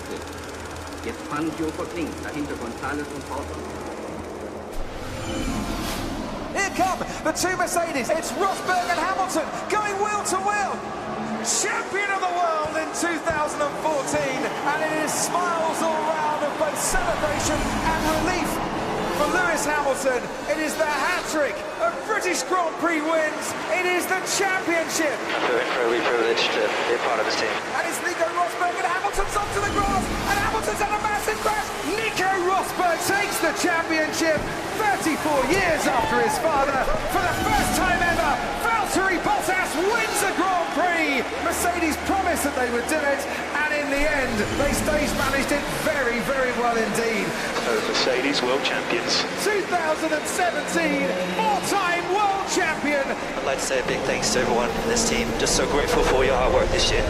Wechsel. Jetzt fahren Jofort links, dahinter González und Porter. Here come the two Mercedes. It's Rosberg and Hamilton going wheel to wheel. Champion of the world in 2014, and it is smiles all round of both celebration and relief for Lewis Hamilton. It is the hat-trick of British Grand Prix wins. It is the championship. I feel incredibly privileged to be a part of this team. And it's Nico Rosberg and Hamilton's onto the grass, and Hamilton's had a massive crash. Nico Rosberg takes the championship 34 years after his father. For the first time ever, Valtteri Bottas wins a Grand Prix. Mercedes promised that they would do it, and in the end, they stage managed it very, very well indeed. Mercedes world champions. 2017, four-time world champion. I'd like to say a big thanks to everyone in this team. Just so grateful for your hard work this year.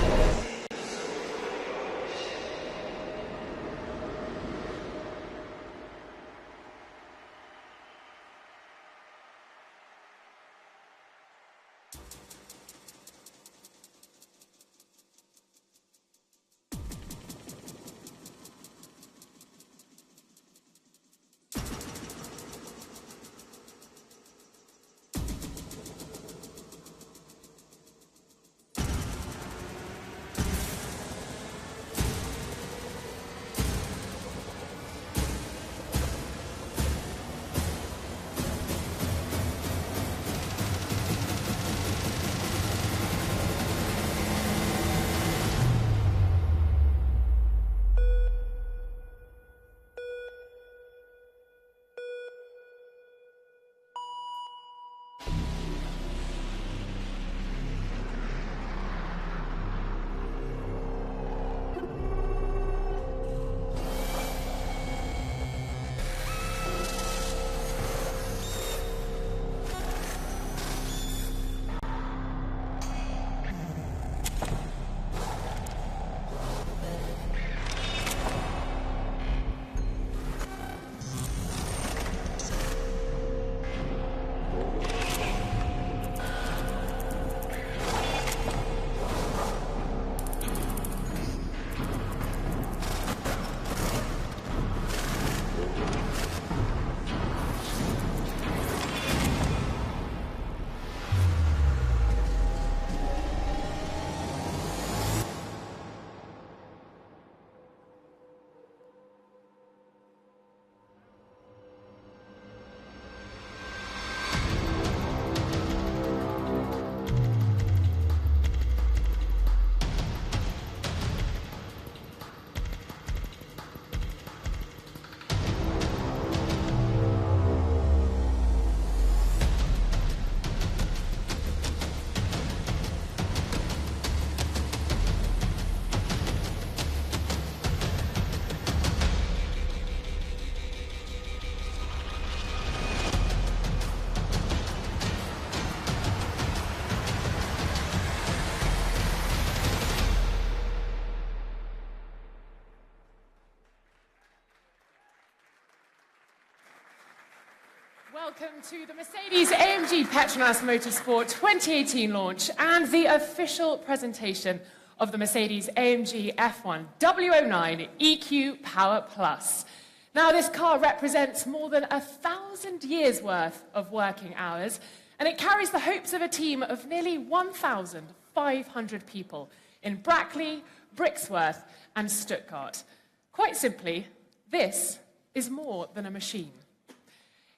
Welcome to the Mercedes-AMG Petronas Motorsport 2018 launch and the official presentation of the Mercedes-AMG F1 W09 EQ Power Plus. Now, this car represents more than 1,000 years' worth of working hours, and it carries the hopes of a team of nearly 1,500 people in Brackley, Brixworth, and Stuttgart. Quite simply, this is more than a machine.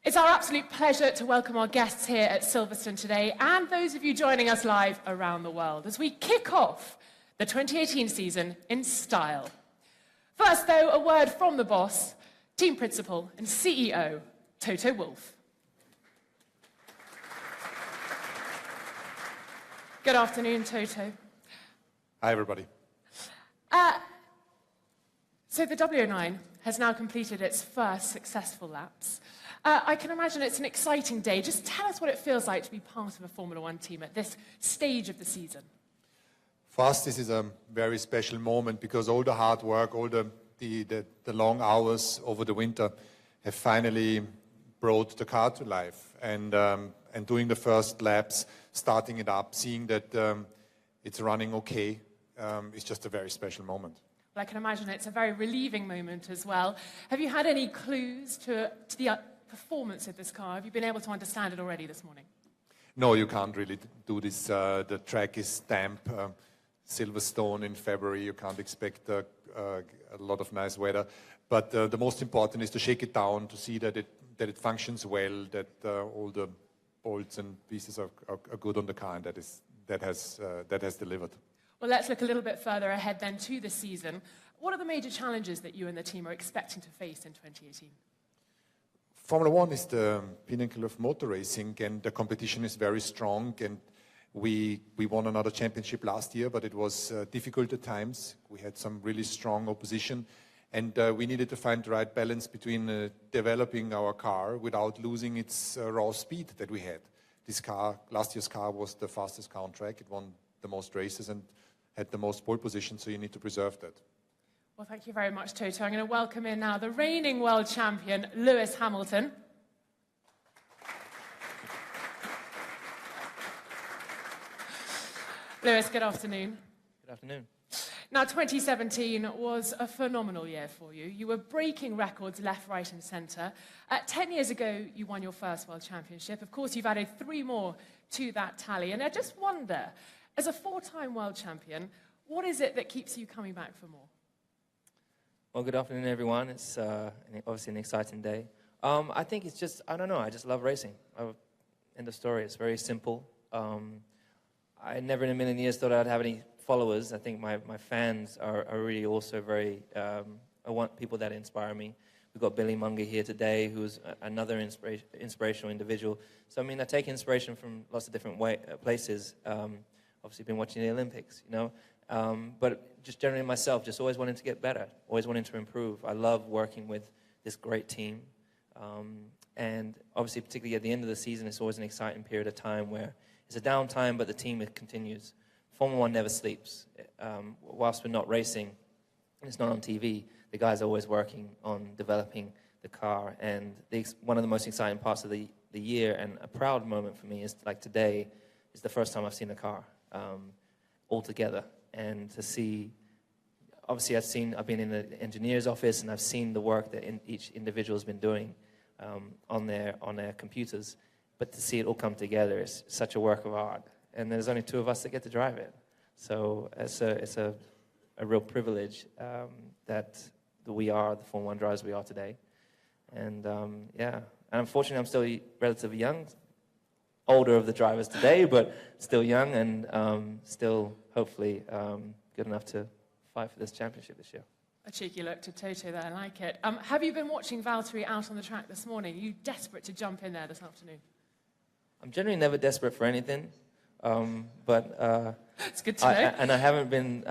It's our absolute pleasure to welcome our guests here at Silverstone today and those of you joining us live around the world as we kick off the 2018 season in style. First, though, a word from the boss, team principal and CEO, Toto Wolff. Good afternoon, Toto. Hi, everybody. So the W09 has now completed its first successful laps. I can imagine it's an exciting day. Just tell us what it feels like to be part of a Formula One team at this stage of the season. For us, this is a very special moment because all the hard work, all the long hours over the winter have finally brought the car to life. And doing the first laps, starting it up, seeing that it's running okay, is just a very special moment. Well, I can imagine it's a very relieving moment as well. Have you had any clues to the performance of this car? Have you been able to understand it already this morning? No, you can't really do this. The track is damp. Silverstone in February, you can't expect a lot of nice weather. But the most important is to shake it down, to see that it functions well, that all the bolts and pieces are good on the car, and that has delivered. Well, let's look a little bit further ahead then to the season. What are the major challenges that you and the team are expecting to face in 2018? Formula One is the pinnacle of motor racing, and the competition is very strong. And we won another championship last year, but it was difficult at times. We had some really strong opposition, and we needed to find the right balance between developing our car without losing its raw speed that we had. Last year's car was the fastest car on track. It won the most races and had the most pole positions, so you need to preserve that. Well, thank you very much, Toto. I'm going to welcome in now the reigning world champion, Lewis Hamilton. Lewis, good afternoon. Good afternoon. Now, 2017 was a phenomenal year for you. You were breaking records left, right and centre. 10 years ago, you won your first world championship. Of course, you've added 3 more to that tally. And I just wonder, as a 4-time world champion, what is it that keeps you coming back for more? Well, good afternoon, everyone. It's obviously an exciting day. I think it's just, I don't know, I just love racing. End of story. It's very simple. I never in a million years thought I'd have any followers. I think my fans are really also very, I want people that inspire me. We've got Billy Munger here today, who's another inspirational individual. So, I mean, I take inspiration from lots of different places. Obviously, been watching the Olympics, you know. But just generally myself, just always wanting to get better, always wanting to improve. I love working with this great team. And obviously, particularly at the end of the season, it's always an exciting period of time where it's a downtime, but the team continues. Formula One never sleeps. Whilst we're not racing, and it's not on TV, the guys are always working on developing the car. And one of the most exciting parts of the year, and a proud moment for me, is like today, is the first time I've seen the car all together. And to see, obviously I've been in the engineer's office and I've seen the work that each individual has been doing on their computers. But to see it all come together is such a work of art. And there's only 2 of us that get to drive it. So it's a real privilege that we are the Formula One drivers we are today. And yeah, and unfortunately I'm still relatively young, older of the drivers today, but still young and still hopefully good enough to fight for this championship this year. A cheeky look to Toto there, I like it. Have you been watching Valtteri out on the track this morning? Are you desperate to jump in there this afternoon? I'm generally never desperate for anything, but it's good to know. And I haven't been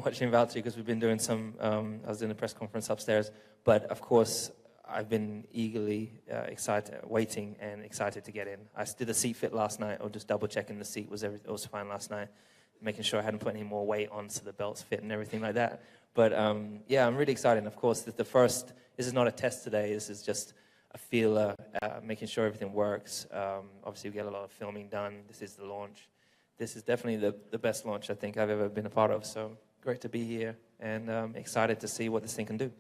watching Valtteri because we've been doing some. I was in a press conference upstairs, but of course I've been eagerly waiting and excited to get in. I did a seat fit last night, or just double checking the seat was fine last night, making sure I hadn't put any more weight on so the belts fit and everything like that. But yeah, I'm really excited. And of course, this is not a test today. This is just a feeler, making sure everything works. Obviously, we get a lot of filming done. This is the launch. This is definitely the best launch I think I've ever been a part of. So great to be here and excited to see what this thing can do.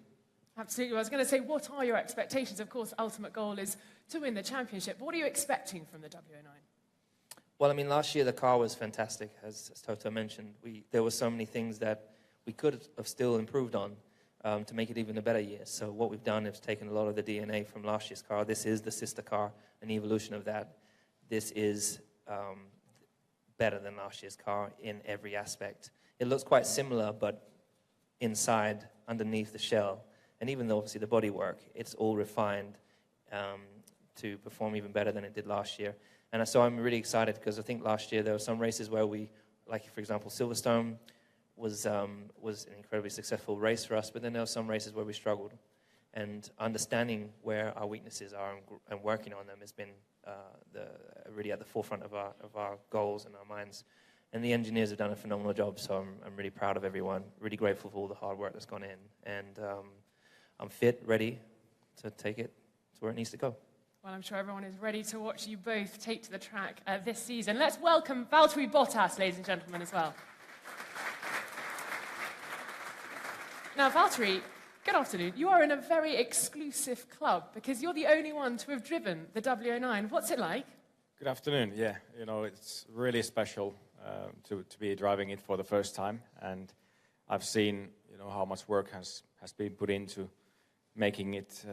Absolutely. I was going to say, what are your expectations? Of course, ultimate goal is to win the championship. What are you expecting from the W09? Well, I mean, last year the car was fantastic, as Toto mentioned. There were so many things that we could have still improved on to make it even a better year. So what we've done is taken a lot of the DNA from last year's car. This is the sister car, an evolution of that. This is better than last year's car in every aspect. It looks quite similar, but inside, underneath the shell, and even though obviously the bodywork, it's all refined to perform even better than it did last year. And so I'm really excited because I think last year there were some races where we, like for example Silverstone, was an incredibly successful race for us, but then there were some races where we struggled. And understanding where our weaknesses are and working on them has been really at the forefront of our goals and our minds. And the engineers have done a phenomenal job, so I'm really proud of everyone, really grateful for all the hard work that's gone in. And I'm fit, ready to take it to where it needs to go. Well, I'm sure everyone is ready to watch you both take to the track this season. Let's welcome Valtteri Bottas, ladies and gentlemen, as well. Now, Valtteri, good afternoon. You are in a very exclusive club because you're the only one to have driven the W09. What's it like? Good afternoon. Yeah, you know, it's really special to be driving it for the first time, and I've seen, you know, how much work has been put into making it,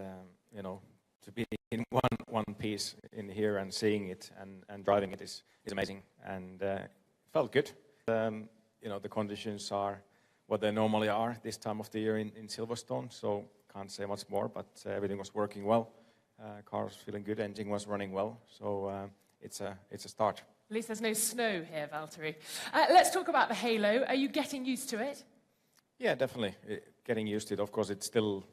you know, to be in one piece in here and seeing it and driving it is amazing, and it felt good. You know, the conditions are what they normally are this time of the year in Silverstone, so can't say much more, but everything was working well. Car was feeling good, engine was running well, so it's a start. At least there's no snow here, Valtteri. Let's talk about the halo. Are you getting used to it? Yeah, definitely. Getting used to it. Of course, it's still,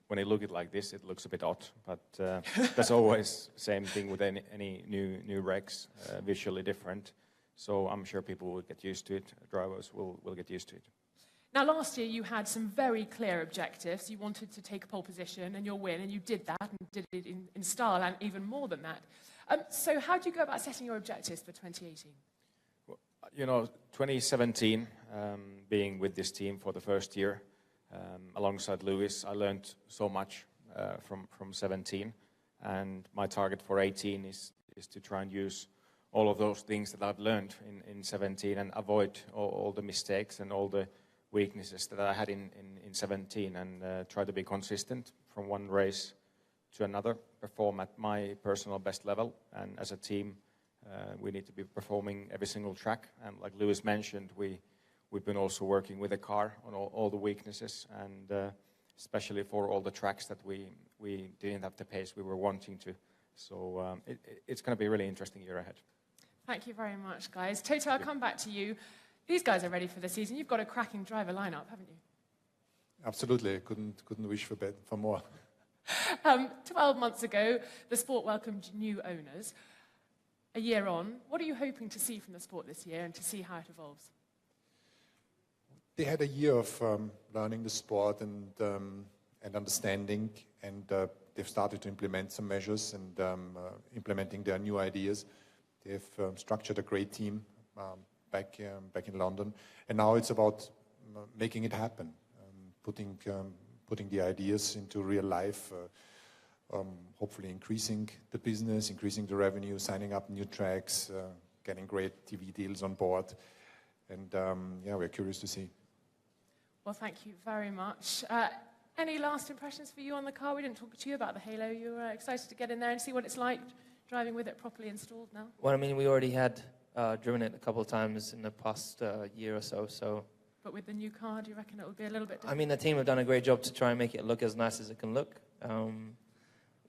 when you look at it like this, it looks a bit odd, but that's always the same thing with any new regs, visually different. So I'm sure people will get used to it. Drivers will get used to it. Now, last year you had some very clear objectives. You wanted to take a pole position and you'll win, and you did that, and did it in style, and even more than that. So how do you go about setting your objectives for 2018? Well, you know, 2017, being with this team for the first year, alongside Lewis, I learned so much from 17, and my target for 18 is to try and use all of those things that I've learned in 17 and avoid all the mistakes and all the weaknesses that I had in 17, and try to be consistent from one race to another, perform at my personal best level, and as a team we need to be performing every single track, and like Lewis mentioned, we've been also working with the car on all the weaknesses, and especially for all the tracks that we didn't have the pace we were wanting to, so it's going to be a really interesting year ahead. Thank you very much, guys. Toto, I'll come back to you. These guys are ready for the season. You've got a cracking driver lineup, haven't you? Absolutely. Couldn't wish for more. 12 months ago, the sport welcomed new owners. A year on, what are you hoping to see from the sport this year and to see how it evolves? They had a year of learning the sport and understanding, and they've started to implement some measures and implementing their new ideas. They've structured a great team back in London, and now it's about making it happen, putting the ideas into real life, hopefully increasing the business, increasing the revenue, signing up new tracks, getting great TV deals on board, and yeah, we're curious to see. Well, thank you very much. Any last impressions for you on the car? We didn't talk to you about the Halo. You were excited to get in there and see what it's like driving with it properly installed now? Well, I mean, we already had driven it a couple of times in the past year or so. But with the new car, do you reckon it will be a little bit different? I mean, the team have done a great job to try and make it look as nice as it can look. You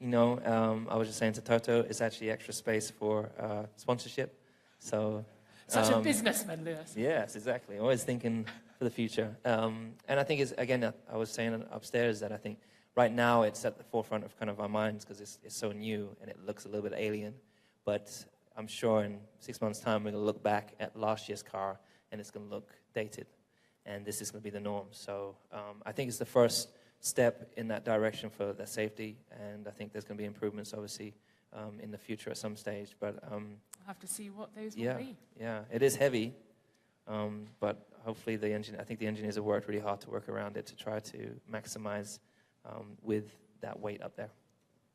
know, I was just saying to Toto, it's actually extra space for sponsorship. So such a businessman, Lewis. Yes, exactly. Always thinking for the future. And I think it's, again, I was saying upstairs that I think right now it's at the forefront of kind of our minds because it's so new and it looks a little bit alien. But I'm sure in 6 months' time we're going to look back at last year's car and it's going to look dated. And this is going to be the norm. So I think it's the first step in that direction for the safety. And I think there's going to be improvements, obviously, in the future at some stage. But we'll have to see what those will be. Yeah, it is heavy. But hopefully I think the engineers have worked really hard to work around it to try to maximize with that weight up there.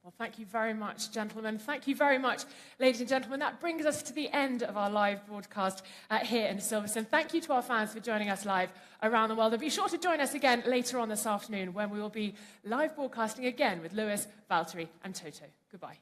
Well, thank you very much, gentlemen. Thank you very much, ladies and gentlemen. That brings us to the end of our live broadcast here in Silverstone. Thank you to our fans for joining us live around the world. And be sure to join us again later on this afternoon when we will be live broadcasting again with Lewis, Valtteri and Toto. Goodbye.